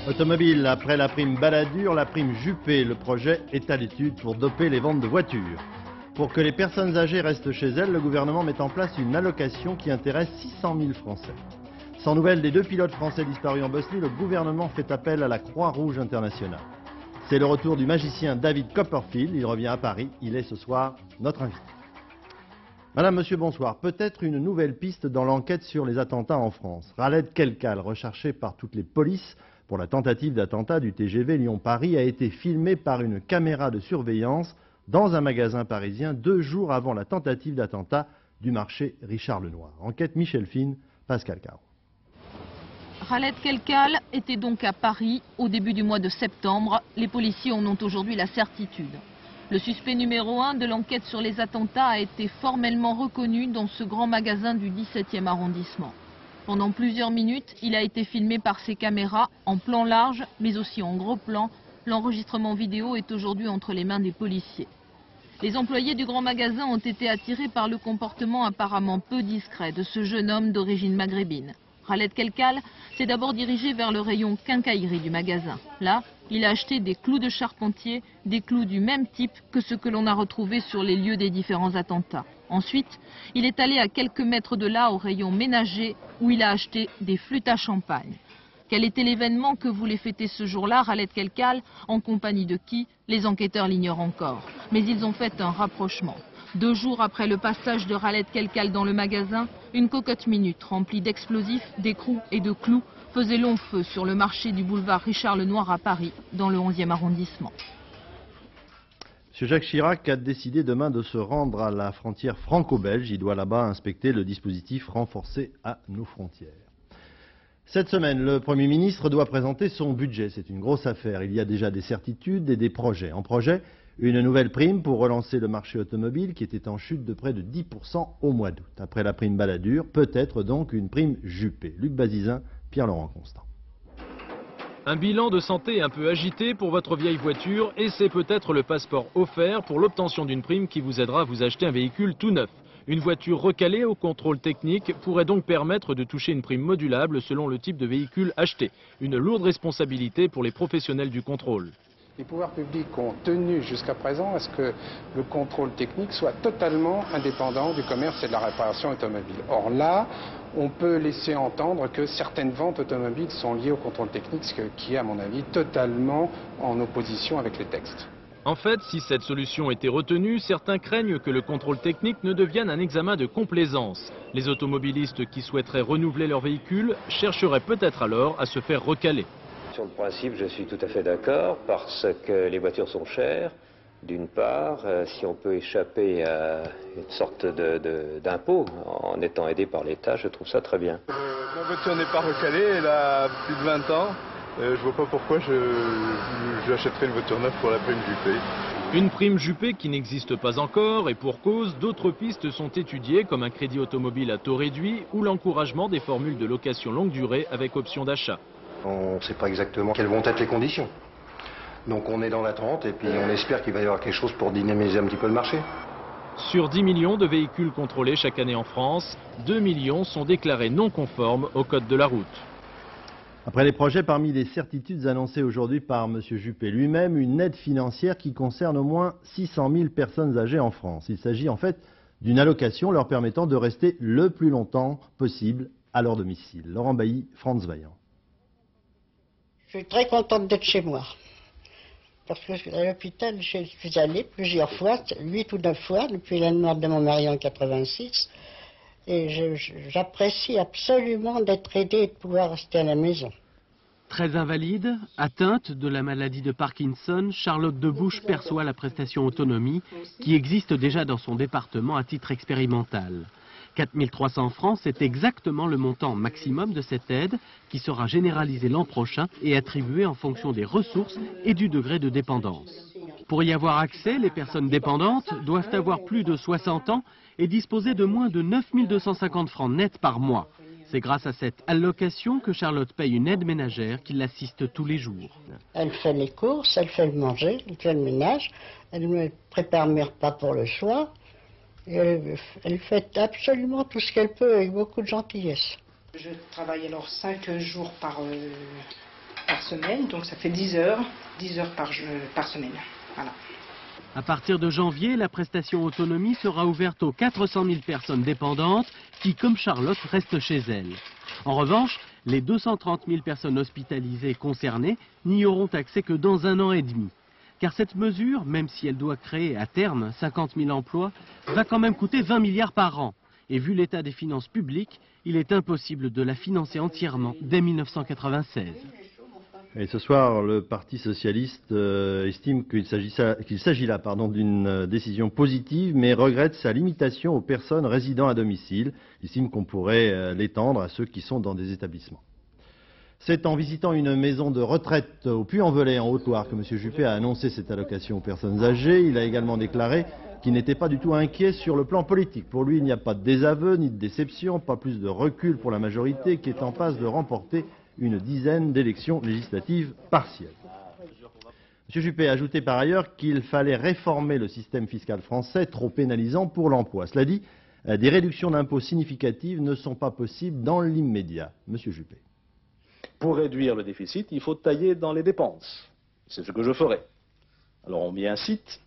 Automobile, après la prime Balladur, la prime Juppé, le projet est à l'étude pour doper les ventes de voitures. Pour que les personnes âgées restent chez elles, le gouvernement met en place une allocation qui intéresse 600 000 Français. Sans nouvelles des 2 pilotes français disparus en Bosnie, le gouvernement fait appel à la Croix-Rouge internationale. C'est le retour du magicien David Copperfield, il revient à Paris, il est ce soir notre invité. Madame, monsieur, bonsoir. Peut-être une nouvelle piste dans l'enquête sur les attentats en France. Khaled Kelkal, recherché par toutes les polices pour la tentative d'attentat du TGV Lyon-Paris, a été filmé par une caméra de surveillance dans un magasin parisien 2 jours avant la tentative d'attentat du marché Richard Lenoir. Enquête Michel Fine, Pascal Caro. Khaled Kelkal était donc à Paris au début du mois de septembre. Les policiers en ont aujourd'hui la certitude. Le suspect numéro 1 de l'enquête sur les attentats a été formellement reconnu dans ce grand magasin du 17e arrondissement. Pendant plusieurs minutes, il a été filmé par ses caméras en plan large, mais aussi en gros plan. L'enregistrement vidéo est aujourd'hui entre les mains des policiers. Les employés du grand magasin ont été attirés par le comportement apparemment peu discret de ce jeune homme d'origine maghrébine. Khaled Kelkal s'est d'abord dirigé vers le rayon quincaillerie du magasin. Là, il a acheté des clous de charpentier, des clous du même type que ceux que l'on a retrouvés sur les lieux des différents attentats. Ensuite, il est allé à quelques mètres de là au rayon ménager où il a acheté des flûtes à champagne. Quel était l'événement que voulait fêter ce jour-là Khaled Kelkal? En compagnie de qui? Les enquêteurs l'ignorent encore. Mais ils ont fait un rapprochement. 2 jours après le passage de Khaled Kelkal dans le magasin, une cocotte minute remplie d'explosifs, d'écrous et de clous faisait long feu sur le marché du boulevard Richard Lenoir à Paris, dans le 11e arrondissement. M. Jacques Chirac a décidé demain de se rendre à la frontière franco-belge. Il doit là-bas inspecter le dispositif renforcé à nos frontières. Cette semaine, le Premier ministre doit présenter son budget. C'est une grosse affaire. Il y a déjà des certitudes et des projets. En projet, une nouvelle prime pour relancer le marché automobile qui était en chute de près de 10% au mois d'août. Après la prime Balladur, peut-être donc une prime Juppé. Luc Bazizin, Pierre-Laurent Constant. Un bilan de santé un peu agité pour votre vieille voiture et c'est peut-être le passeport offert pour l'obtention d'une prime qui vous aidera à vous acheter un véhicule tout neuf. Une voiture recalée au contrôle technique pourrait donc permettre de toucher une prime modulable selon le type de véhicule acheté. Une lourde responsabilité pour les professionnels du contrôle. Les pouvoirs publics ont tenu jusqu'à présent à ce que le contrôle technique soit totalement indépendant du commerce et de la réparation automobile. Or là, on peut laisser entendre que certaines ventes automobiles sont liées au contrôle technique, ce qui est à mon avis totalement en opposition avec les textes. En fait, si cette solution était retenue, certains craignent que le contrôle technique ne devienne un examen de complaisance. Les automobilistes qui souhaiteraient renouveler leur véhicule chercheraient peut-être alors à se faire recaler. Sur le principe, je suis tout à fait d'accord, parce que les voitures sont chères, d'une part. Si on peut échapper à une sorte d'impôt en étant aidé par l'État, je trouve ça très bien. Ma voiture n'est pas recalée, elle a plus de 20 ans. Je vois pas pourquoi j'achèterais une voiture neuve pour la prime Juppé. Une prime Juppé qui n'existe pas encore et pour cause, d'autres pistes sont étudiées comme un crédit automobile à taux réduit ou l'encouragement des formules de location longue durée avec option d'achat. On ne sait pas exactement quelles vont être les conditions. Donc on est dans l'attente et puis on espère qu'il va y avoir quelque chose pour dynamiser un petit peu le marché. Sur 10 millions de véhicules contrôlés chaque année en France, 2 millions sont déclarés non conformes au code de la route. Après les projets, parmi les certitudes annoncées aujourd'hui par M. Juppé lui-même, une aide financière qui concerne au moins 600 000 personnes âgées en France. Il s'agit en fait d'une allocation leur permettant de rester le plus longtemps possible à leur domicile. Laurent Bailly, France Vaillant. Je suis très contente d'être chez moi. Parce que à l'hôpital, je suis allée plusieurs fois, 8 ou 9 fois, depuis la mort de mon mari en 86. Et j'apprécie absolument d'être aidée et de pouvoir rester à la maison. Très invalide, atteinte de la maladie de Parkinson, Charlotte Debouche perçoit la prestation autonomie qui existe déjà dans son département à titre expérimental. 4 300 francs, c'est exactement le montant maximum de cette aide qui sera généralisée l'an prochain et attribuée en fonction des ressources et du degré de dépendance. Pour y avoir accès, les personnes dépendantes doivent avoir plus de 60 ans et disposer de moins de 9 250 francs nets par mois. C'est grâce à cette allocation que Charlotte paye une aide ménagère qui l'assiste tous les jours. Elle fait les courses, elle fait le manger, elle fait le ménage, elle me prépare mes repas pour le soir. Elle fait absolument tout ce qu'elle peut avec beaucoup de gentillesse. Je travaille alors 5 jours par semaine, donc ça fait 10 heures par semaine. Voilà. À partir de janvier, la prestation autonomie sera ouverte aux 400 000 personnes dépendantes qui, comme Charlotte, restent chez elles. En revanche, les 230 000 personnes hospitalisées concernées n'y auront accès que dans 1 an et demi. Car cette mesure, même si elle doit créer à terme 50 000 emplois, va quand même coûter 20 milliards par an. Et vu l'état des finances publiques, il est impossible de la financer entièrement dès 1996. Et ce soir, le Parti socialiste estime qu'il s'agit là d'une décision positive, mais regrette sa limitation aux personnes résidant à domicile. Il estime qu'on pourrait l'étendre à ceux qui sont dans des établissements. C'est en visitant une maison de retraite au Puy-en-Velay, en Haute-Loire, que M. Juppé a annoncé cette allocation aux personnes âgées. Il a également déclaré qu'il n'était pas du tout inquiet sur le plan politique. Pour lui, il n'y a pas de désaveu ni de déception, pas plus de recul pour la majorité qui est en passe de remporter une dizaine d'élections législatives partielles. M. Juppé a ajouté par ailleurs qu'il fallait réformer le système fiscal français, trop pénalisant pour l'emploi. Cela dit, des réductions d'impôts significatives ne sont pas possibles dans l'immédiat. M. Juppé. Pour réduire le déficit, il faut tailler dans les dépenses. C'est ce que je ferai. Alors on m'y incite.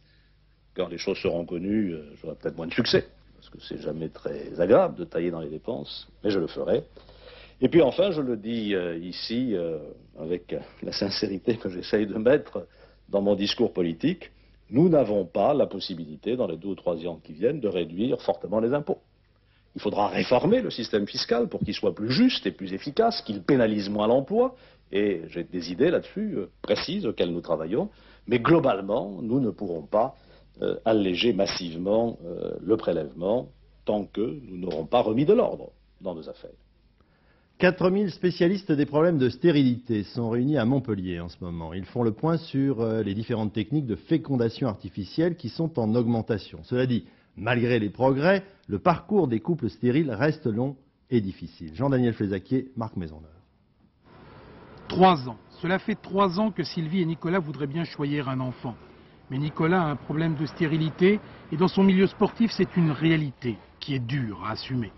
Quand les choses seront connues, j'aurai peut-être moins de succès, parce que c'est jamais très agréable de tailler dans les dépenses, mais je le ferai. Et puis enfin, je le dis ici, avec la sincérité que j'essaye de mettre dans mon discours politique, nous n'avons pas la possibilité, dans les 2 ou 3 ans qui viennent, de réduire fortement les impôts. Il faudra réformer le système fiscal pour qu'il soit plus juste et plus efficace, qu'il pénalise moins l'emploi, et j'ai des idées là-dessus précises auxquelles nous travaillons, mais globalement, nous ne pourrons pas alléger massivement le prélèvement tant que nous n'aurons pas remis de l'ordre dans nos affaires. 4000 spécialistes des problèmes de stérilité sont réunis à Montpellier en ce moment. Ils font le point sur les différentes techniques de fécondation artificielle qui sont en augmentation. Cela dit, malgré les progrès, le parcours des couples stériles reste long et difficile. Jean-Daniel Flézaquier, Marc Maisonneuve. 3 ans. Cela fait 3 ans que Sylvie et Nicolas voudraient bien choyer un enfant. Mais Nicolas a un problème de stérilité et dans son milieu sportif, c'est une réalité qui est dure à assumer.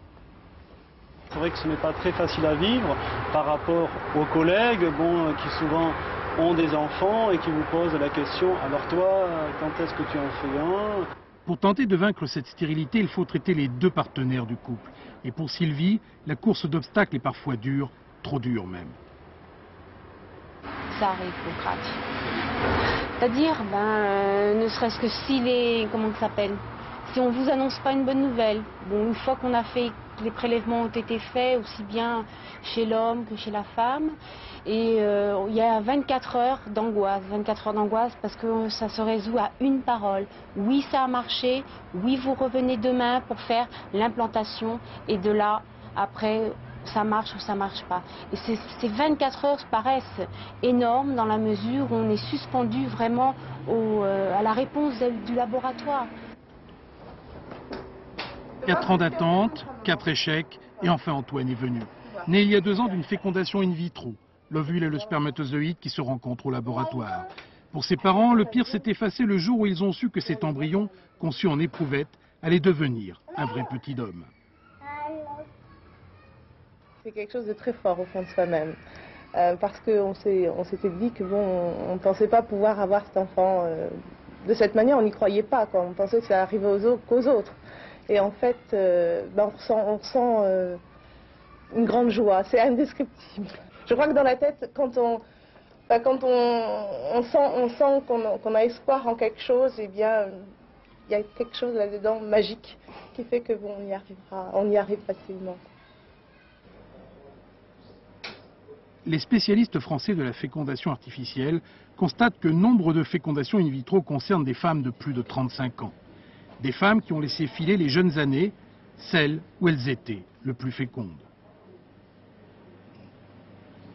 C'est vrai que ce n'est pas très facile à vivre par rapport aux collègues qui souvent ont des enfants et qui vous posent la question « alors toi, quand est-ce que tu en fais un ?» Pour tenter de vaincre cette stérilité, il faut traiter les 2 partenaires du couple. Et pour Sylvie, la course d'obstacles est parfois dure, trop dure même. Ça arrive au crack. C'est-à-dire, ne serait-ce que si on vous annonce pas une bonne nouvelle, une fois qu'on a fait, les prélèvements ont été faits aussi bien chez l'homme que chez la femme, et il y a 24 heures d'angoisse, parce que ça se résout à une parole. Oui, ça a marché, oui, vous revenez demain pour faire l'implantation, et de là, après, ça marche ou ça marche pas. Et ces 24 heures paraissent énormes dans la mesure où on est suspendu vraiment à la réponse du laboratoire. 4 ans d'attente, 4 échecs, et enfin Antoine est venu. Né il y a 2 ans d'une fécondation in vitro, l'ovule et le spermatozoïde qui se rencontrent au laboratoire. Pour ses parents, le pire s'est effacé le jour où ils ont su que cet embryon, conçu en éprouvette, allait devenir un vrai petit homme. C'est quelque chose de très fort au fond de soi-même, parce qu'on s'était dit que on ne pensait pas pouvoir avoir cet enfant de cette manière, on n'y croyait pas, quoi. On pensait que ça arrivait qu'aux autres. Et en fait, on ressent une grande joie, c'est indescriptible. Je crois que dans la tête, quand on sent qu'on a espoir en quelque chose, eh bien, il y a quelque chose là-dedans magique qui fait que on y arrive facilement. Les spécialistes français de la fécondation artificielle constatent que nombre de fécondations in vitro concernent des femmes de plus de 35 ans. Des femmes qui ont laissé filer les jeunes années, celles où elles étaient le plus fécondes.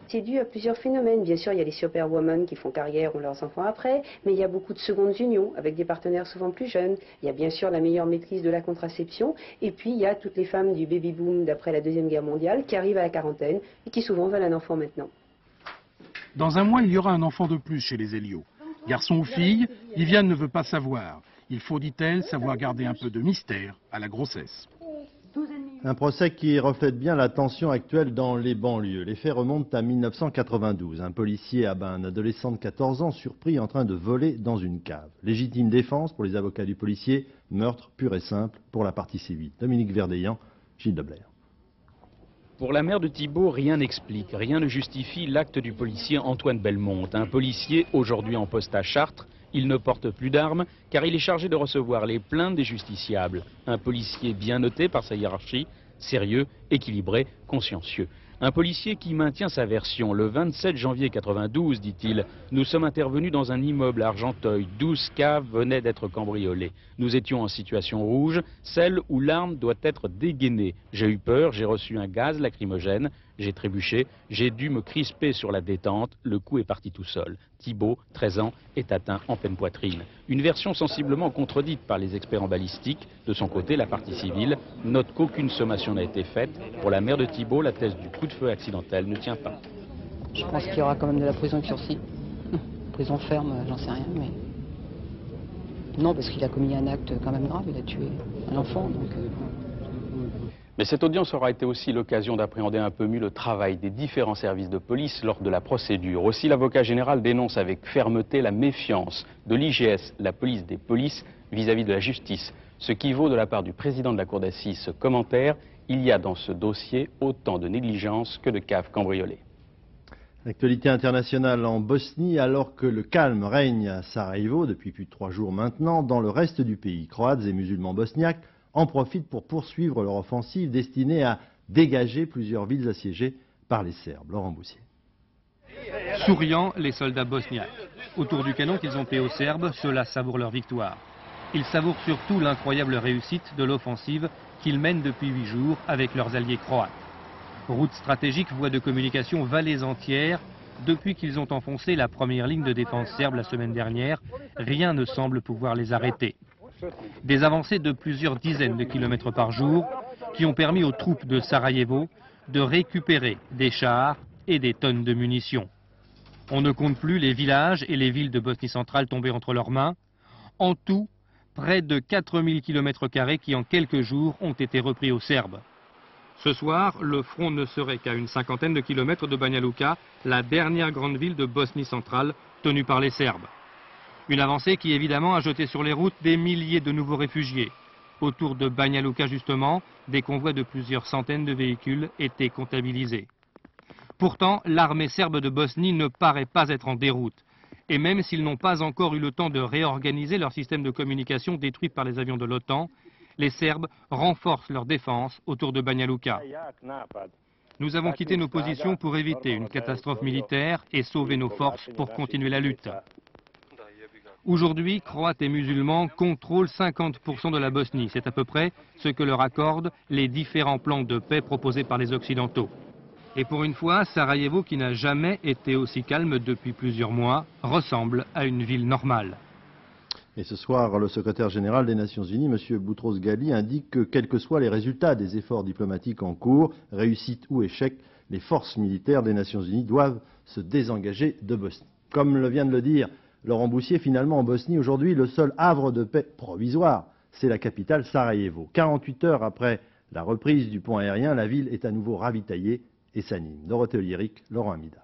C'est dû à plusieurs phénomènes. Bien sûr, il y a les superwomen qui font carrière, ont leurs enfants après, mais il y a beaucoup de secondes unions avec des partenaires souvent plus jeunes. Il y a bien sûr la meilleure maîtrise de la contraception, et puis il y a toutes les femmes du baby-boom d'après la Deuxième Guerre mondiale qui arrivent à la quarantaine et qui souvent veulent un enfant maintenant. Dans un mois, il y aura un enfant de plus chez les Elio. Garçon ou fille, Viviane ne veut pas savoir. Il faut, dit-elle, savoir garder un peu de mystère à la grossesse. Un procès qui reflète bien la tension actuelle dans les banlieues. Les faits remontent à 1992. Un policier abat un adolescent de 14 ans surpris en train de voler dans une cave. Légitime défense pour les avocats du policier, meurtre pur et simple pour la partie civile. Dominique Verdeillan, Gilles Deblair. Pour la mère de Thibault, rien n'explique, rien ne justifie l'acte du policier Antoine Belmonte. Un policier aujourd'hui en poste à Chartres. Il ne porte plus d'armes car il est chargé de recevoir les plaintes des justiciables. Un policier bien noté par sa hiérarchie, sérieux, équilibré, consciencieux. Un policier qui maintient sa version. Le 27 janvier 92, dit-il, nous sommes intervenus dans un immeuble à Argenteuil. 12 caves venaient d'être cambriolées. Nous étions en situation rouge, celle où l'arme doit être dégainée. J'ai eu peur, j'ai reçu un gaz lacrymogène, j'ai trébuché, j'ai dû me crisper sur la détente, le coup est parti tout seul. Thibault, 13 ans, est atteint en pleine poitrine. Une version sensiblement contredite par les experts en balistique. De son côté, la partie civile note qu'aucune sommation n'a été faite. Pour la mère de Thibault, la thèse du coup de feu accidentel ne tient pas. Je pense qu'il y aura quand même de la prison avec sursis. Prison ferme, j'en sais rien, mais... Non, parce qu'il a commis un acte quand même grave, il a tué un enfant, donc... Mais cette audience aura été aussi l'occasion d'appréhender un peu mieux le travail des différents services de police lors de la procédure. Aussi, l'avocat général dénonce avec fermeté la méfiance de l'IGS, la police des polices, vis-à-vis de la justice. Ce qui vaut de la part du président de la cour d'assises ce commentaire: il y a dans ce dossier autant de négligence que de caves cambriolées. L'actualité internationale en Bosnie, alors que le calme règne à Sarajevo depuis plus de 3 jours maintenant, dans le reste du pays, Croates et musulmans bosniaques en profitent pour poursuivre leur offensive destinée à dégager plusieurs villes assiégées par les Serbes. Laurent Boussier. Souriants, les soldats bosniaques. Autour du canon qu'ils ont fait aux Serbes, ceux-là savourent leur victoire. Ils savourent surtout l'incroyable réussite de l'offensive qu'ils mènent depuis 8 jours avec leurs alliés croates. Route stratégique, voie de communication, vallées entières. Depuis qu'ils ont enfoncé la première ligne de défense serbe la semaine dernière, rien ne semble pouvoir les arrêter. Des avancées de plusieurs dizaines de kilomètres par jour qui ont permis aux troupes de Sarajevo de récupérer des chars et des tonnes de munitions. On ne compte plus les villages et les villes de Bosnie centrale tombés entre leurs mains. En tout, près de 4000 km² qui en quelques jours ont été repris aux Serbes. Ce soir, le front ne serait qu'à une 50aine de kilomètres de Banja Luka, la dernière grande ville de Bosnie centrale tenue par les Serbes. Une avancée qui évidemment a jeté sur les routes des milliers de nouveaux réfugiés. Autour de Banja Luka justement, des convois de plusieurs centaines de véhicules étaient comptabilisés. Pourtant, l'armée serbe de Bosnie ne paraît pas être en déroute. Et même s'ils n'ont pas encore eu le temps de réorganiser leur système de communication détruit par les avions de l'OTAN, les Serbes renforcent leur défense autour de Banja Luka. Nous avons quitté nos positions pour éviter une catastrophe militaire et sauver nos forces pour continuer la lutte. Aujourd'hui, Croates et musulmans contrôlent 50% de la Bosnie. C'est à peu près ce que leur accordent les différents plans de paix proposés par les Occidentaux. Et pour une fois, Sarajevo, qui n'a jamais été aussi calme depuis plusieurs mois, ressemble à une ville normale. Et ce soir, le secrétaire général des Nations Unies, M. Boutros-Ghali, indique que, quels que soient les résultats des efforts diplomatiques en cours, réussite ou échec, les forces militaires des Nations Unies doivent se désengager de Bosnie. Comme le vient de le dire Laurent Boussier, finalement en Bosnie, aujourd'hui, le seul havre de paix provisoire, c'est la capitale Sarajevo. 48 heures après la reprise du pont aérien, la ville est à nouveau ravitaillée et s'anime. Dorothée Lyrique, Laurent Amida.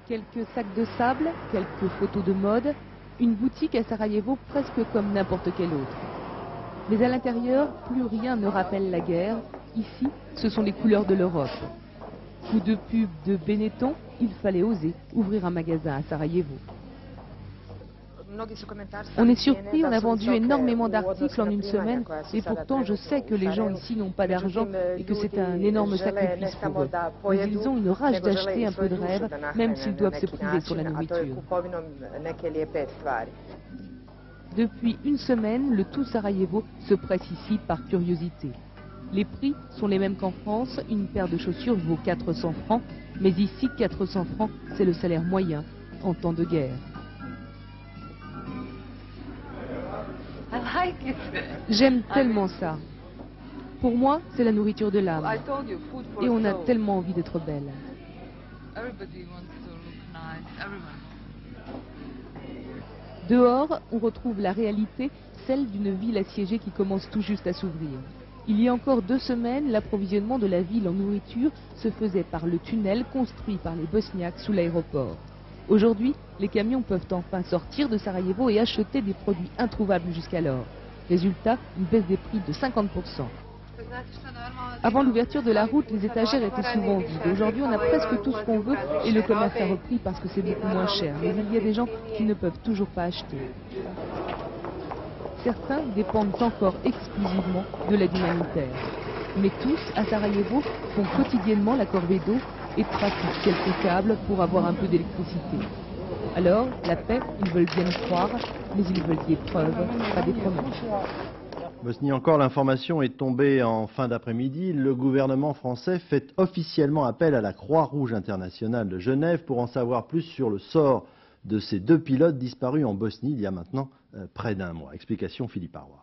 Quelques sacs de sable, quelques photos de mode, une boutique à Sarajevo presque comme n'importe quelle autre. Mais à l'intérieur, plus rien ne rappelle la guerre. Ici, ce sont les couleurs de l'Europe. Coup de pub de Benetton, il fallait oser ouvrir un magasin à Sarajevo. On est surpris, on a vendu énormément d'articles en une semaine, et pourtant je sais que les gens ici n'ont pas d'argent et que c'est un énorme sacrifice pour eux. Mais ils ont une rage d'acheter un peu de rêve, même s'ils doivent se priver sur la nourriture. Depuis une semaine, le tout Sarajevo se presse ici par curiosité. Les prix sont les mêmes qu'en France, une paire de chaussures vaut 400 francs, mais ici 400 francs c'est le salaire moyen en temps de guerre. J'aime tellement ça. Pour moi, c'est la nourriture de l'âme. Et on a tellement envie d'être belle. Dehors, on retrouve la réalité, celle d'une ville assiégée qui commence tout juste à s'ouvrir. Il y a encore 2 semaines, l'approvisionnement de la ville en nourriture se faisait par le tunnel construit par les Bosniaques sous l'aéroport. Aujourd'hui, les camions peuvent enfin sortir de Sarajevo et acheter des produits introuvables jusqu'alors. Résultat, une baisse des prix de 50%. Avant l'ouverture de la route, les étagères étaient souvent vides. Aujourd'hui, on a presque tout ce qu'on veut et le commerce a repris parce que c'est beaucoup moins cher. Mais il y a des gens qui ne peuvent toujours pas acheter. Certains dépendent encore exclusivement de l'aide humanitaire. Mais tous, à Sarajevo, font quotidiennement la corvée d'eau et pratiquent quelques câbles pour avoir un peu d'électricité. Alors, la paix, ils veulent bien y croire, mais ils veulent des preuves, pas des promesses. Bosnie encore, l'information est tombée en fin d'après-midi. Le gouvernement français fait officiellement appel à la Croix-Rouge internationale de Genève pour en savoir plus sur le sort de ces 2 pilotes disparus en Bosnie il y a maintenant près d'1 mois. Explication Philippe Arroy.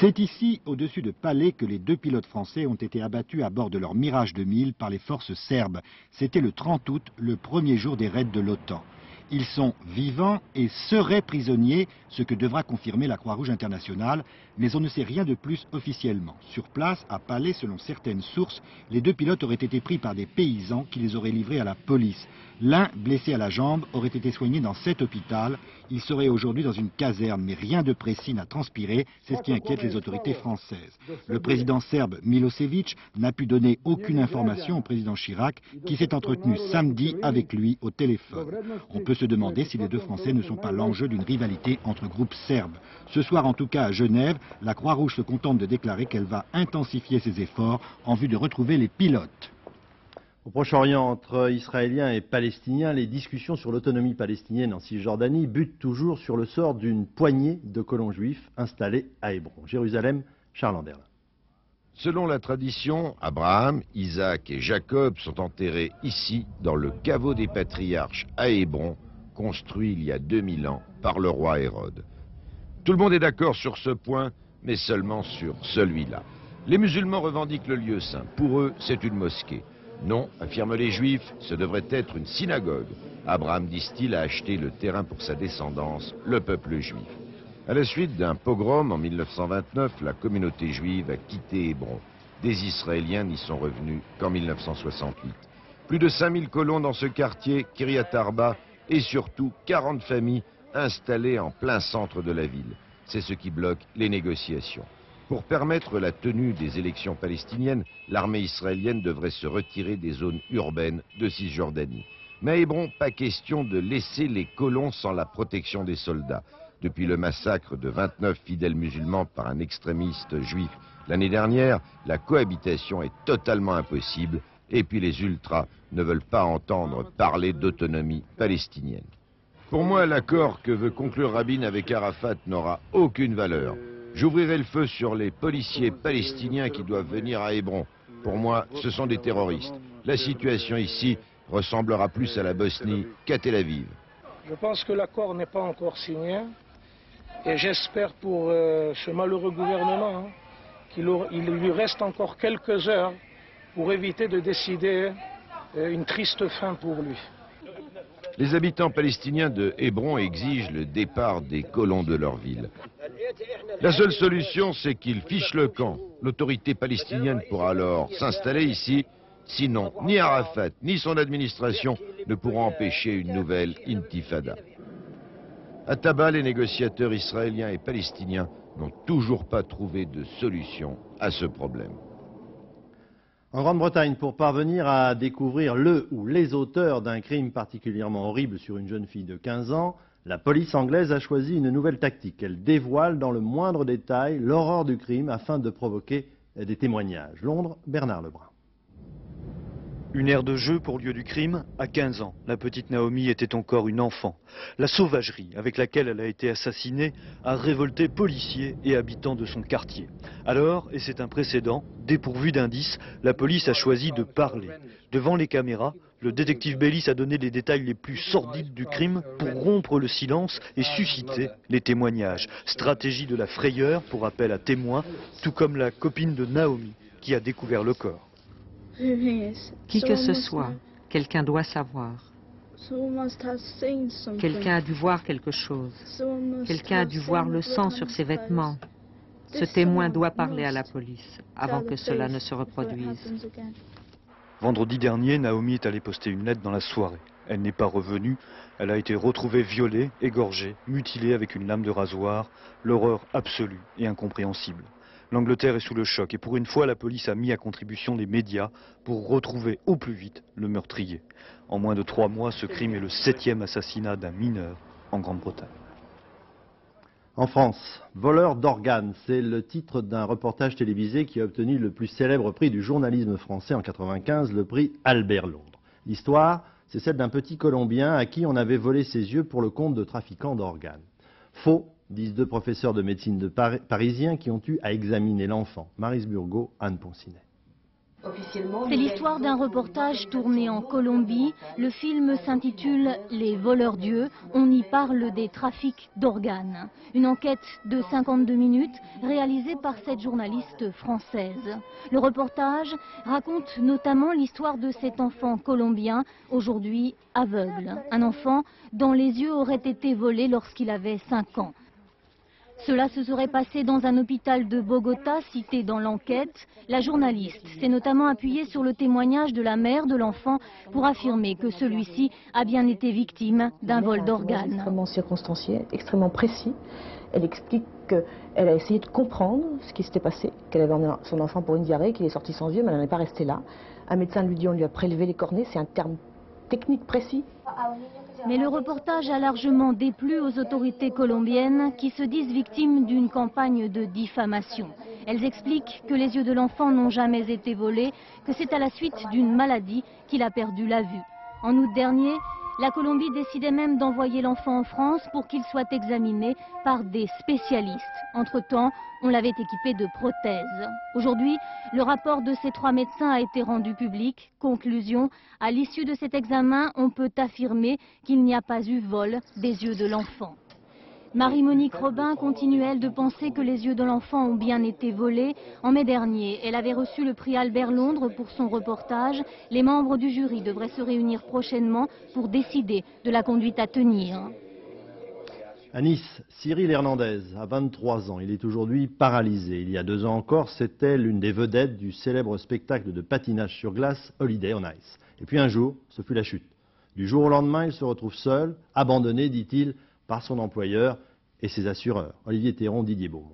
C'est ici, au-dessus de Palais, que les 2 pilotes français ont été abattus à bord de leur Mirage 2000 par les forces serbes. C'était le 30 août, le premier jour des raids de l'OTAN. Ils sont vivants et seraient prisonniers, ce que devra confirmer la Croix-Rouge internationale, mais on ne sait rien de plus officiellement. Sur place, à Palais, selon certaines sources, les 2 pilotes auraient été pris par des paysans qui les auraient livrés à la police. L'un, blessé à la jambe, aurait été soigné dans cet hôpital. Il serait aujourd'hui dans une caserne, mais rien de précis n'a transpiré, c'est ce qui inquiète les autorités françaises. Le président serbe Milosevic n'a pu donner aucune information au président Chirac, qui s'est entretenu samedi avec lui au téléphone. On peut se demander si les 2 Français ne sont pas l'enjeu d'une rivalité entre groupes serbes. Ce soir, en tout cas à Genève, la Croix-Rouge se contente de déclarer qu'elle va intensifier ses efforts en vue de retrouver les pilotes. Au Proche-Orient, entre Israéliens et Palestiniens, les discussions sur l'autonomie palestinienne en Cisjordanie butent toujours sur le sort d'une poignée de colons juifs installés à Hébron. Jérusalem, Charles Anderlin. Selon la tradition, Abraham, Isaac et Jacob sont enterrés ici, dans le caveau des patriarches à Hébron, construit il y a 2000 ans par le roi Hérode. Tout le monde est d'accord sur ce point, mais seulement sur celui-là. Les musulmans revendiquent le lieu saint. Pour eux, c'est une mosquée. Non, affirment les juifs, ce devrait être une synagogue. Abraham, disent-ils, a acheté le terrain pour sa descendance, le peuple juif. À la suite d'un pogrom en 1929, la communauté juive a quitté Hébron. Des Israéliens n'y sont revenus qu'en 1968. Plus de 5000 colons dans ce quartier, Kiryat Arba, et surtout 40 familles installées en plein centre de la ville. C'est ce qui bloque les négociations. Pour permettre la tenue des élections palestiniennes, l'armée israélienne devrait se retirer des zones urbaines de Cisjordanie. Mais à Hébron, pas question de laisser les colons sans la protection des soldats. Depuis le massacre de 29 fidèles musulmans par un extrémiste juif l'année dernière, la cohabitation est totalement impossible et puis les ultras ne veulent pas entendre parler d'autonomie palestinienne. Pour moi, l'accord que veut conclure Rabin avec Arafat n'aura aucune valeur. J'ouvrirai le feu sur les policiers palestiniens qui doivent venir à Hébron. Pour moi, ce sont des terroristes. La situation ici ressemblera plus à la Bosnie qu'à Tel Aviv. Je pense que l'accord n'est pas encore signé et j'espère pour ce malheureux gouvernement qu'il lui reste encore quelques heures pour éviter de décider une triste fin pour lui. Les habitants palestiniens de Hébron exigent le départ des colons de leur ville. La seule solution, c'est qu'ils fichent le camp. L'autorité palestinienne pourra alors s'installer ici. Sinon, ni Arafat ni son administration ne pourront empêcher une nouvelle intifada. À Taba, les négociateurs israéliens et palestiniens n'ont toujours pas trouvé de solution à ce problème. En Grande-Bretagne, pour parvenir à découvrir le ou les auteurs d'un crime particulièrement horrible sur une jeune fille de 15 ans, la police anglaise a choisi une nouvelle tactique. Elle dévoile dans le moindre détail l'horreur du crime afin de provoquer des témoignages. Londres, Bernard Lebrun. Une aire de jeu pour lieu du crime, à 15 ans. La petite Naomi était encore une enfant. La sauvagerie avec laquelle elle a été assassinée a révolté policiers et habitants de son quartier. Alors, et c'est un précédent, dépourvu d'indices, la police a choisi de parler. Devant les caméras, le détective Bellis a donné les détails les plus sordides du crime pour rompre le silence et susciter les témoignages. Stratégie de la frayeur pour appel à témoins, tout comme la copine de Naomi qui a découvert le corps. Qui que ce soit, quelqu'un doit savoir. Quelqu'un a dû voir quelque chose. Quelqu'un a dû voir le sang sur ses vêtements. Ce témoin doit parler à la police avant que cela ne se reproduise. Vendredi dernier, Naomi est allée poster une lettre dans la soirée. Elle n'est pas revenue. Elle a été retrouvée violée, égorgée, mutilée avec une lame de rasoir. L'horreur absolue et incompréhensible. L'Angleterre est sous le choc et pour une fois, la police a mis à contribution les médias pour retrouver au plus vite le meurtrier. En moins de 3 mois, ce crime est le 7e assassinat d'un mineur en Grande-Bretagne. En France, voleur d'organes, c'est le titre d'un reportage télévisé qui a obtenu le plus célèbre prix du journalisme français en 1995, le prix Albert Londres. L'histoire, c'est celle d'un petit Colombien à qui on avait volé ses yeux pour le compte de trafiquants d'organes. Faux, disent 2 professeurs de médecine parisiens qui ont eu à examiner l'enfant. Maryse Burgot, Anne Poncinet. C'est l'histoire d'un reportage tourné en Colombie. Le film s'intitule « Les voleurs d'yeux ». On y parle des trafics d'organes. Une enquête de 52 minutes réalisée par cette journaliste française. Le reportage raconte notamment l'histoire de cet enfant colombien, aujourd'hui aveugle. Un enfant dont les yeux auraient été volés lorsqu'il avait 5 ans. Cela se serait passé dans un hôpital de Bogota, cité dans l'enquête. La journaliste s'est notamment appuyée sur le témoignage de la mère de l'enfant pour affirmer que celui-ci a bien été victime d'un vol d'organes. Extrêmement circonstancié, extrêmement précis. Elle explique qu'elle a essayé de comprendre ce qui s'était passé, qu'elle avait emmené son enfant pour une diarrhée, qu'il est sorti sans yeux, mais elle n'en est pas restée là. Un médecin lui dit on lui a prélevé les cornées, c'est un terme technique précis. Mais le reportage a largement déplu aux autorités colombiennes qui se disent victimes d'une campagne de diffamation. Elles expliquent que les yeux de l'enfant n'ont jamais été volés, que c'est à la suite d'une maladie qu'il a perdu la vue. En août dernier, la Colombie décidait même d'envoyer l'enfant en France pour qu'il soit examiné par des spécialistes. Entre-temps, on l'avait équipé de prothèses. Aujourd'hui, le rapport de ces 3 médecins a été rendu public. Conclusion, à l'issue de cet examen, on peut affirmer qu'il n'y a pas eu vol des yeux de l'enfant. Marie-Monique Robin continue, elle, de penser que les yeux de l'enfant ont bien été volés. En mai dernier, elle avait reçu le prix Albert Londres pour son reportage. Les membres du jury devraient se réunir prochainement pour décider de la conduite à tenir. À Nice, Cyril Hernandez a 23 ans. Il est aujourd'hui paralysé. Il y a 2 ans encore, c'était l'une des vedettes du célèbre spectacle de patinage sur glace Holiday on Ice. Et puis un jour, ce fut la chute. Du jour au lendemain, il se retrouve seul, abandonné, dit-il, par son employeur et ses assureurs. Olivier Théron, Didier Beaumont.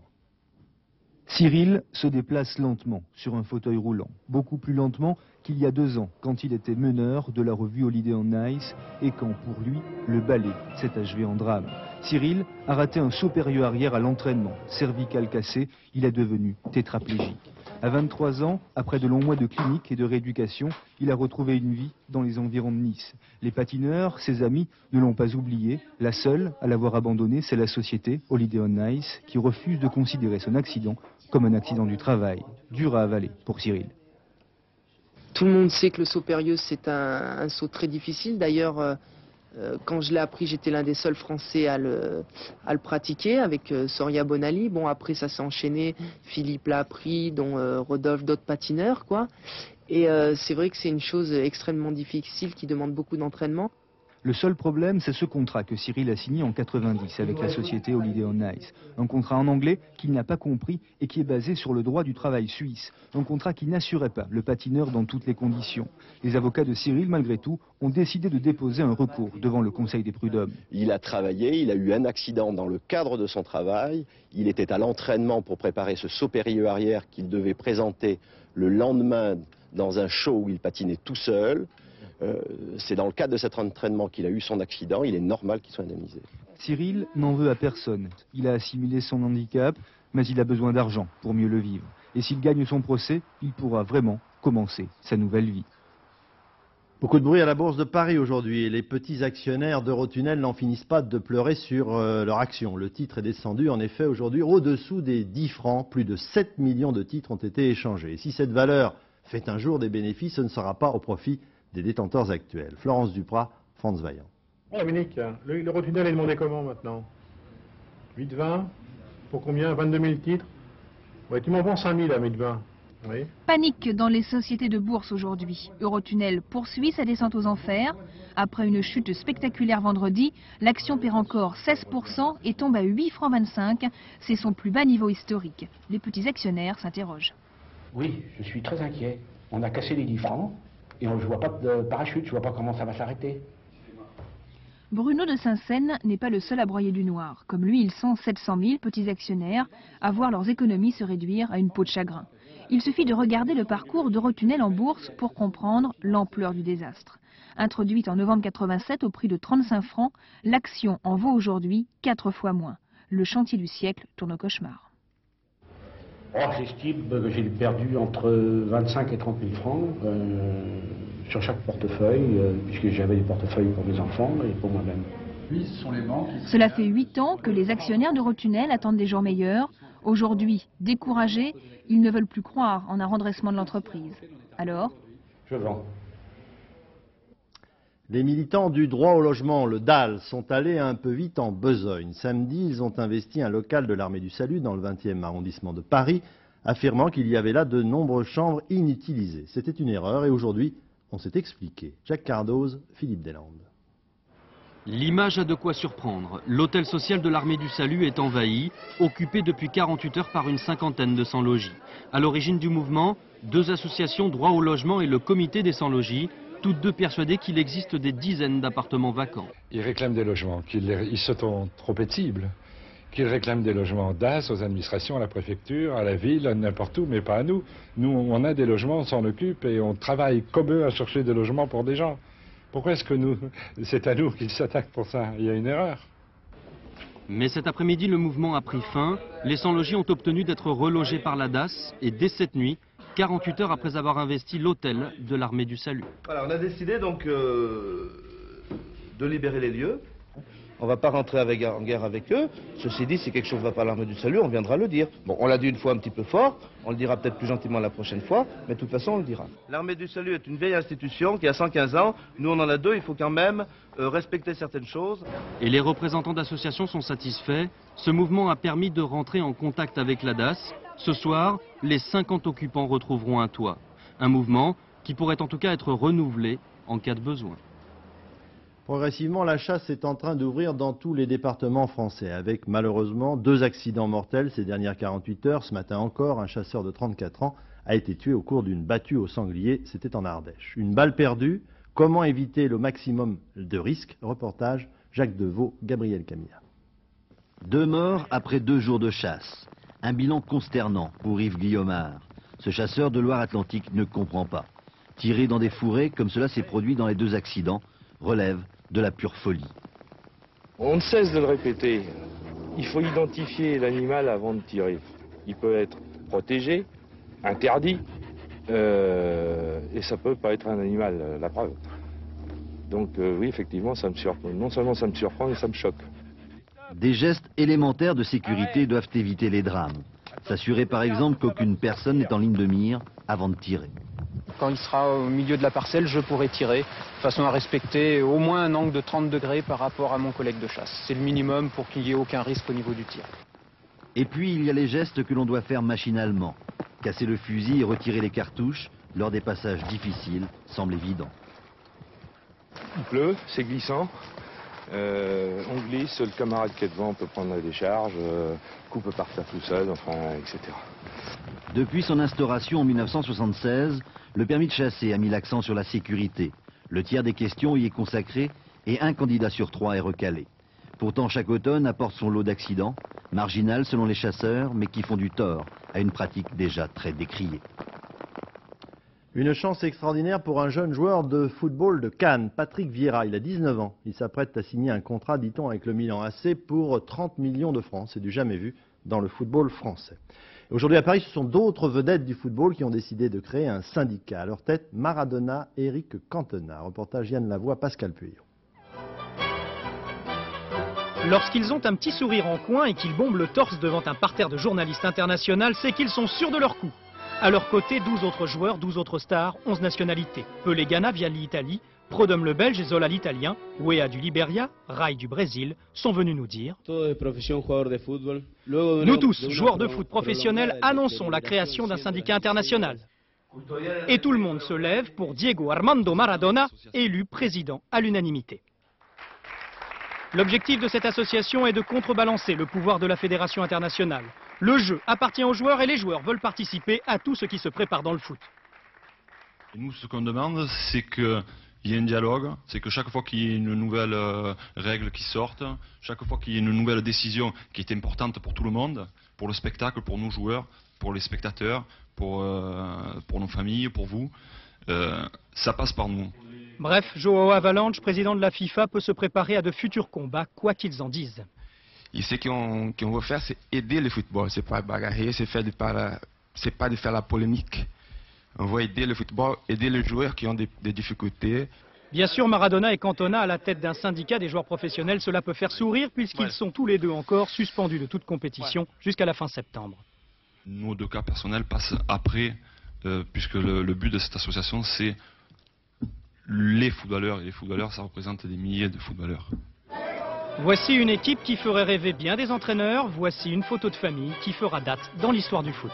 Cyril se déplace lentement sur un fauteuil roulant, beaucoup plus lentement qu'il y a 2 ans, quand il était meneur de la revue Holiday on Ice et quand, pour lui, le ballet s'est achevé en drame. Cyril a raté un saut périlleux arrière à l'entraînement, cervical cassé, il est devenu tétraplégique. À 23 ans, après de longs mois de clinique et de rééducation, il a retrouvé une vie dans les environs de Nice. Les patineurs, ses amis, ne l'ont pas oublié. La seule à l'avoir abandonné, c'est la société Holiday on Ice, qui refuse de considérer son accident comme un accident du travail. Dur à avaler pour Cyril. Tout le monde sait que le saut périlleux, c'est un saut très difficile. D'ailleurs, quand je l'ai appris, j'étais l'un des seuls Français à le pratiquer avec Soria Bonali. Bon, après, ça s'est enchaîné. Philippe l'a appris, dont Rodolphe, d'autres patineurs, quoi. Et c'est vrai que c'est une chose extrêmement difficile qui demande beaucoup d'entraînement. Le seul problème, c'est ce contrat que Cyril a signé en 90 avec la société Holiday on Ice. Un contrat en anglais qu'il n'a pas compris et qui est basé sur le droit du travail suisse. Un contrat qui n'assurait pas le patineur dans toutes les conditions. Les avocats de Cyril, malgré tout, ont décidé de déposer un recours devant le Conseil des prud'hommes. Il a travaillé, il a eu un accident dans le cadre de son travail. Il était à l'entraînement pour préparer ce saut périlleux arrière qu'il devait présenter le lendemain dans un show où il patinait tout seul. C'est dans le cadre de cet entraînement qu'il a eu son accident, il est normal qu'il soit indemnisé. Cyril n'en veut à personne. Il a assimilé son handicap, mais il a besoin d'argent pour mieux le vivre. Et s'il gagne son procès, il pourra vraiment commencer sa nouvelle vie. Beaucoup de bruit à la Bourse de Paris aujourd'hui et les petits actionnaires d'Eurotunnel n'en finissent pas de pleurer sur leur action. Le titre est descendu en effet aujourd'hui au-dessous des 10 francs. Plus de 7 millions de titres ont été échangés. Et si cette valeur fait un jour des bénéfices, ce ne sera pas au profit des détenteurs actuels. Florence Duprat, France Vaillant. Oh, Dominique, l'Eurotunnel est demandé comment maintenant? 8,20 pour combien? 22 000 titres? Ouais, tu m'en vends 5 000 à 8,20. Oui. Panique dans les sociétés de bourse aujourd'hui. Eurotunnel poursuit sa descente aux enfers. Après une chute spectaculaire vendredi, l'action perd encore 16% et tombe à 8,25 francs. C'est son plus bas niveau historique. Les petits actionnaires s'interrogent. Oui, je suis très inquiet. On a cassé les 10 francs et je ne vois pas de parachute, je ne vois pas comment ça va s'arrêter. Bruno de Saint-Seine n'est pas le seul à broyer du noir. Comme lui, ils sont 700 000 petits actionnaires à voir leurs économies se réduire à une peau de chagrin. Il suffit de regarder le parcours d'Eurotunnel en bourse pour comprendre l'ampleur du désastre. Introduite en novembre 87 au prix de 35 francs, l'action en vaut aujourd'hui 4 fois moins. Le chantier du siècle tourne au cauchemar. J'estime que j'ai perdu entre 25 et 30 000 francs sur chaque portefeuille, puisque j'avais des portefeuilles pour mes enfants et pour moi-même. Cela fait 8 ans que les actionnaires d'Eurotunnel attendent des jours meilleurs. Aujourd'hui, découragés, ils ne veulent plus croire en un redressement de l'entreprise. Alors, je vends. Les militants du droit au logement, le DAL, sont allés un peu vite en besogne. Samedi, ils ont investi un local de l'Armée du Salut dans le 20e arrondissement de Paris, affirmant qu'il y avait là de nombreuses chambres inutilisées. C'était une erreur et aujourd'hui, on s'est expliqué. Jacques Cardoz, Philippe Deslandes. L'image a de quoi surprendre. L'hôtel social de l'Armée du Salut est envahi, occupé depuis 48 heures par une cinquantaine de sans-logis. À l'origine du mouvement, 2 associations droit au logement et le comité des sans-logis, toutes deux persuadées qu'il existe des dizaines d'appartements vacants. Ils réclament des logements, ils sont trop pétibles, qu'ils réclament des logements DAS aux administrations, à la préfecture, à la ville, n'importe où, mais pas à nous. Nous, on a des logements, on s'en occupe et on travaille comme eux à chercher des logements pour des gens. Pourquoi est-ce que c'est à nous qu'ils s'attaquent pour ça? Il y a une erreur. Mais cet après-midi, le mouvement a pris fin. Les sans-logis ont obtenu d'être relogés par la DAS et dès cette nuit, 48 heures après avoir investi l'hôtel de l'Armée du Salut. Voilà, on a décidé donc de libérer les lieux. On ne va pas rentrer en guerre avec eux. Ceci dit, si quelque chose ne va pas à l'Armée du Salut, on viendra le dire. Bon, on l'a dit une fois un petit peu fort, on le dira peut-être plus gentiment la prochaine fois, mais de toute façon, on le dira. L'Armée du Salut est une vieille institution qui a 115 ans. Nous, on en a 2, il faut quand même respecter certaines choses. Et les représentants d'associations sont satisfaits. Ce mouvement a permis de rentrer en contact avec la DAS. Ce soir, les 50 occupants retrouveront un toit. Un mouvement qui pourrait en tout cas être renouvelé en cas de besoin. Progressivement, la chasse est en train d'ouvrir dans tous les départements français, avec malheureusement 2 accidents mortels ces dernières 48 heures. Ce matin encore, un chasseur de 34 ans a été tué au cours d'une battue au sanglier. C'était en Ardèche. Une balle perdue. Comment éviter le maximum de risques? Reportage Jacques Deveau, Gabriel Camilla. 2 morts après 2 jours de chasse. Un bilan consternant pour Yves Guillaumard. Ce chasseur de Loire-Atlantique ne comprend pas. Tirer dans des fourrés, comme cela s'est produit dans les 2 accidents, relève de la pure folie. On ne cesse de le répéter. Il faut identifier l'animal avant de tirer. Il peut être protégé, interdit, et ça peut pas être un animal, la preuve. Donc oui, effectivement, ça me surprend. Non seulement ça me surprend, mais ça me choque. Des gestes élémentaires de sécurité doivent éviter les drames. S'assurer par exemple qu'aucune personne n'est en ligne de mire avant de tirer. Quand il sera au milieu de la parcelle, je pourrai tirer, de façon à respecter au moins un angle de 30 degrés par rapport à mon collègue de chasse. C'est le minimum pour qu'il n'y ait aucun risque au niveau du tir. Et puis il y a les gestes que l'on doit faire machinalement. Casser le fusil et retirer les cartouches lors des passages difficiles semble évident. Il pleut, c'est glissant. On glisse, le camarade qui est devant peut prendre la décharge, le coup peut partir tout seul, enfin, etc. Depuis son instauration en 1976, le permis de chasser a mis l'accent sur la sécurité. Le tiers des questions y est consacré et un candidat sur 3 est recalé. Pourtant, chaque automne apporte son lot d'accidents, marginal selon les chasseurs, mais qui font du tort à une pratique déjà très décriée. Une chance extraordinaire pour un jeune joueur de football de Cannes, Patrick Vieira. Il a 19 ans. Il s'apprête à signer un contrat, dit-on, avec le Milan AC pour 30 millions de francs. C'est du jamais vu dans le football français. Aujourd'hui à Paris, ce sont d'autres vedettes du football qui ont décidé de créer un syndicat. À leur tête, Maradona, Eric Cantona. Reportage Yann Lavoie, Pascal Pueyo. Lorsqu'ils ont un petit sourire en coin et qu'ils bombent le torse devant un parterre de journalistes internationaux, c'est qu'ils sont sûrs de leur coup. À leur côté, 12 autres joueurs, 12 autres stars, 11 nationalités. Pelé Gana via l'Italie, Prodome le Belge et Zola l'Italien, Weah du Liberia, Rai du Brésil, sont venus nous dire « Nous tous, joueurs de foot professionnels, annonçons la création d'un syndicat international. Et tout le monde se lève pour Diego Armando Maradona, élu président à l'unanimité. L'objectif de cette association est de contrebalancer le pouvoir de la Fédération internationale. Le jeu appartient aux joueurs et les joueurs veulent participer à tout ce qui se prépare dans le foot. Et nous, ce qu'on demande, c'est qu'il y ait un dialogue, c'est que chaque fois qu'il y ait une nouvelle règle qui sorte, chaque fois qu'il y ait une nouvelle décision qui est importante pour tout le monde, pour le spectacle, pour nos joueurs, pour les spectateurs, pour nos familles, pour vous, ça passe par nous. Bref, Joao Avalanche, président de la FIFA, peut se préparer à de futurs combats, quoi qu'ils en disent. Et ce qu'on veut faire, c'est aider le football. C'est pas bagarrer, c'est pas de faire la polémique. On veut aider le football, aider les joueurs qui ont des difficultés. Bien sûr, Maradona et Cantona à la tête d'un syndicat des joueurs professionnels, cela peut faire sourire puisqu'ils sont tous les deux encore suspendus de toute compétition jusqu'à la fin septembre. Nos deux cas personnels passent après, puisque le but de cette association, c'est les footballeurs. Et les footballeurs, ça représente des milliers de footballeurs. Voici une équipe qui ferait rêver bien des entraîneurs. Voici une photo de famille qui fera date dans l'histoire du foot.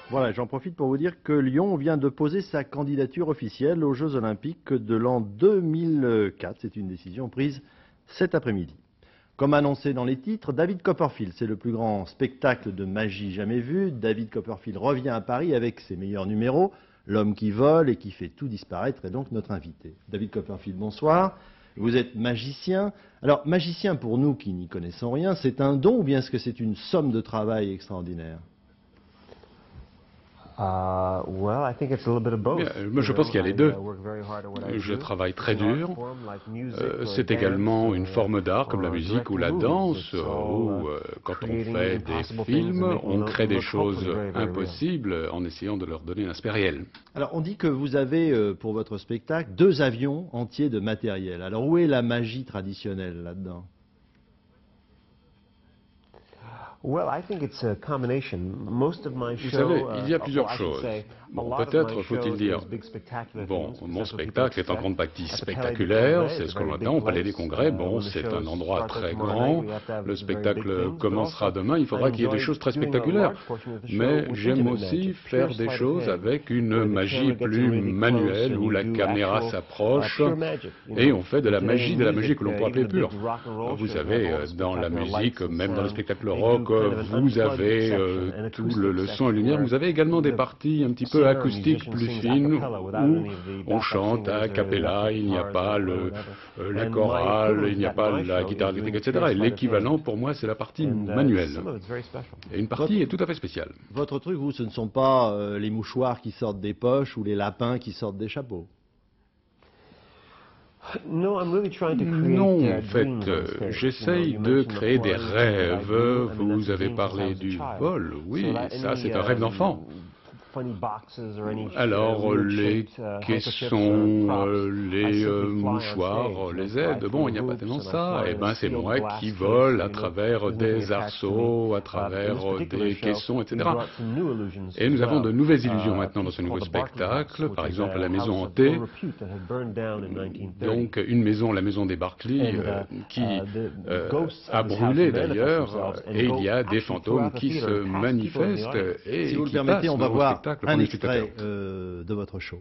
Voilà, j'en profite pour vous dire que Lyon vient de poser sa candidature officielle aux Jeux Olympiques de l'an 2004. C'est une décision prise cet après-midi. Comme annoncé dans les titres, David Copperfield, c'est le plus grand spectacle de magie jamais vu. David Copperfield revient à Paris avec ses meilleurs numéros. L'homme qui vole et qui fait tout disparaître est donc notre invité. David Copperfield, bonsoir. Vous êtes magicien. Alors, magicien pour nous qui n'y connaissons rien, c'est un don ou bien est-ce que c'est une somme de travail extraordinaire ? Je pense qu'il y a les deux. Je travaille très dur. C'est également une forme d'art comme la musique ou la danse, où quand on fait des films, on crée des choses impossibles en essayant de leur donner un aspect réel. Alors on dit que vous avez pour votre spectacle 2 avions entiers de matériel. Alors où est la magie traditionnelle là-dedans ? Vous savez, il y a plusieurs choses. Bon, peut-être faut-il dire, bon, mon spectacle est en grande partie spectaculaire, c'est ce qu'on attend au Palais des Congrès, bon, c'est un endroit très grand, le spectacle commencera demain, il faudra qu'il y ait des choses très spectaculaires. Mais j'aime aussi faire des choses avec une magie plus manuelle, où la caméra s'approche, et on fait de la magie que l'on peut appeler pure. Vous savez, dans la musique, même dans le spectacle rock, vous avez tout le son et lumière, vous avez également des parties un petit peu acoustiques plus fines où on chante à cappella, il n'y a pas la chorale, il n'y a pas la guitare électrique, etc. Et l'équivalent pour moi c'est la partie manuelle. Et une partie est tout à fait spéciale. Votre truc, vous, ce ne sont pas les mouchoirs qui sortent des poches ou les lapins qui sortent des chapeaux? Non, en fait, j'essaye de créer des rêves. Vous avez parlé du vol, oui, ça c'est un rêve d'enfant. Alors, les caissons, les mouchoirs, les aides, bon, il n'y a pas tellement ça. Eh bien, c'est moi qui vole à travers des arceaux, à travers des caissons, etc. Et nous avons de nouvelles illusions maintenant dans ce nouveau spectacle. Par exemple, la maison hantée. Donc, une maison, la maison des Barclay, qui a brûlé d'ailleurs. Et il y a des fantômes qui se manifestent et si vous qui le permettez, passent on va dans voir un le extrait de votre show.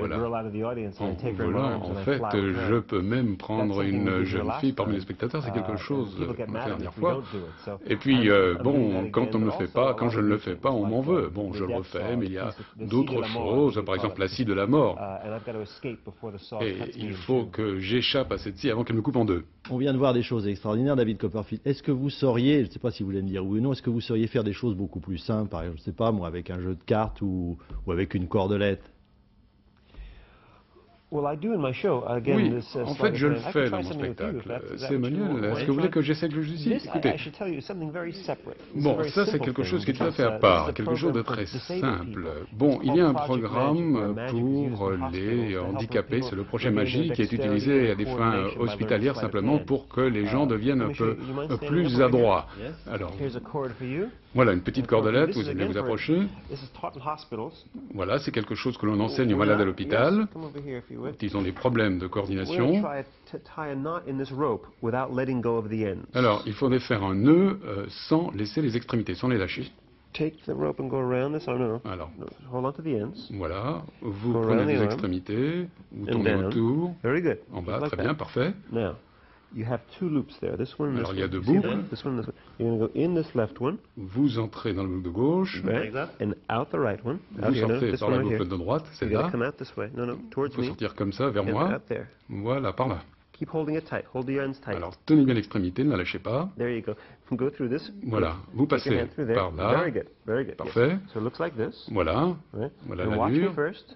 Voilà, en fait, je peux même prendre une jeune fille parmi les spectateurs, c'est quelque chose qu'on a fait la dernière fois. Et puis, bon, quand on ne le fait pas, quand je ne le fais pas, on m'en veut. Bon, je le refais, mais il y a d'autres choses, par exemple la scie de la mort. Et il faut que j'échappe à cette scie avant qu'elle me coupe en deux. On vient de voir des choses extraordinaires, David Copperfield. Est-ce que vous sauriez, je ne sais pas si vous voulez me dire oui ou non, est-ce que vous sauriez faire des choses beaucoup plus simples, par exemple, je ne sais pas moi, avec un jeu de cartes ou avec une cordelette? Oui, en fait, je le fais dans mon spectacle. C'est Manuel, est-ce que vous voulez que j'essaie de le justifier? Écoutez, bon, ça c'est quelque chose qui est tout à fait à part, quelque chose de très simple. Bon, il y a un programme pour les handicapés, c'est le projet Magique, qui est utilisé à des fins hospitalières simplement pour que les gens deviennent un peu plus adroits. Alors, voilà une petite cordelette, vous allez vous approcher. Voilà, c'est quelque chose que l'on enseigne aux malades à l'hôpital. Ils ont des problèmes de coordination. Alors, il faudrait faire un nœud sans laisser les extrémités, sans les lâcher. Alors, voilà, vous prenez les extrémités, vous tournez autour, en bas, très bien, parfait. Alors, il y a deux boucles. Vous entrez dans le boucle de gauche. Vous sortez par la boucle de droite, celle-là. Il faut sortir comme ça, vers moi. Voilà, par là. Alors, tenez bien l'extrémité, ne la lâchez pas. Voilà, vous passez par là. Parfait. Voilà, voilà l'allure.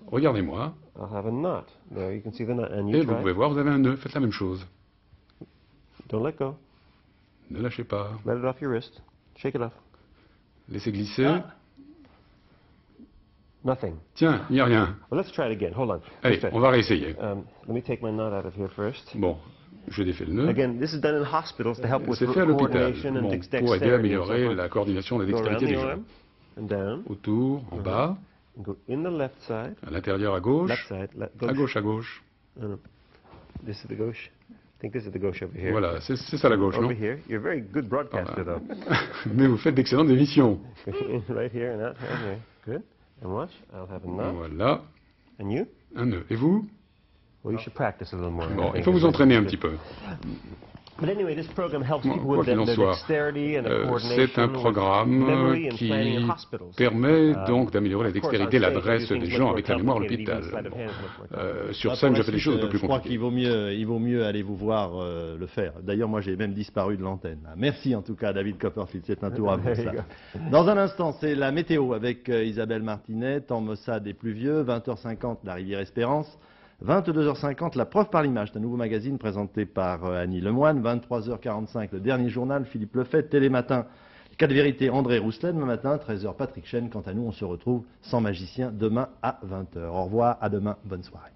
Regardez-moi. Et vous pouvez voir, vous avez un nœud. Faites la même chose. Ne lâchez pas. Laissez glisser. Tiens, il n'y a rien. Allez, on va réessayer. Bon, je défais le nœud. C'est fait à l'hôpital, pour aider à améliorer la coordination et la dextérité des gens. Autour, en bas, à l'intérieur à gauche, à gauche. Voilà, c'est ça la gauche, non? Voilà. Mais vous faites d'excellentes émissions. Voilà. Un nœud. Et vous? Bon, il faut vous entraîner un petit peu. Quoi qu'il en soit, c'est un programme qui permet donc d'améliorer la dextérité et l'adresse des gens avec la mémoire à l'hôpital. Sur scène, je fais des choses un peu plus compliquées. Je crois qu'il vaut mieux aller vous voir le faire. D'ailleurs, moi, j'ai même disparu de l'antenne. Merci en tout cas, David Copperfield. C'est un tour à vous, ça. Dans un instant, c'est la météo avec Isabelle Martinet, temps maussade et pluvieux, 20h50, la rivière Espérance. 22h50, la preuve par l'image, c'est un nouveau magazine présenté par Annie Lemoine. 23h45, le dernier journal, Philippe Lefebvre. Télématin, Cas de vérité, André Rousselet. Demain matin, 13h, Patrick Chen. Quant à nous, on se retrouve sans magicien demain à 20h. Au revoir, à demain, bonne soirée.